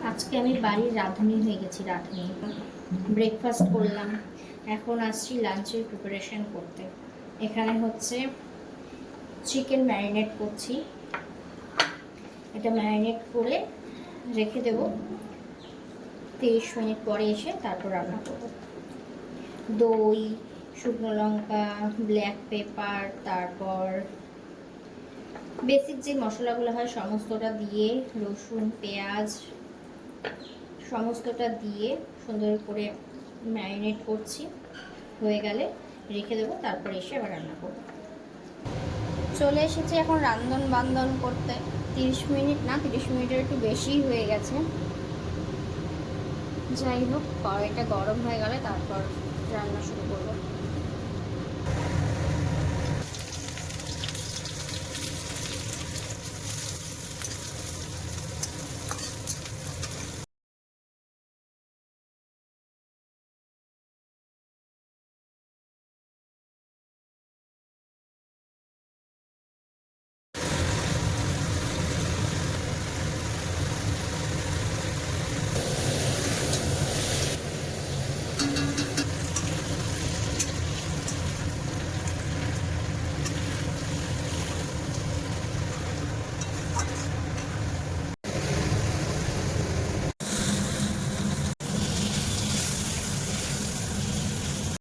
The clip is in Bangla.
আজকে আমি বাড়ির রাঁধুনি হয়ে গেছি। রাঁধুনি ব্রেকফাস্ট করলাম, এখন আসছি লাঞ্চের প্রিপারেশন করতে। এখানে হচ্ছে চিকেন ম্যারিনেট করছি। এটা ম্যারিনেট করে রেখে দেব, 30 মিনিট পরে এসে তারপর রান্না করব। দই, শুকনো লঙ্কা, ব্ল্যাক পেপার, তারপর বেসিক যে মশলাগুলো হয় সমস্তটা দিয়ে, রসুন, পেঁয়াজ সমস্তটা দিয়ে সুন্দর করে ম্যারিনেট করছি। হয়ে গেলে রেখে দেবো, তারপর এসে আবার রান্না করব। চলে এসেছি এখন রান্ধন বান্ধন করতে। 30 মিনিট না, 30 মিনিটের একটু বেশিই হয়ে গেছে। যাই হোক, কড়াইটা গরম হয়ে গেলে তারপর রান্না শুরু করবো।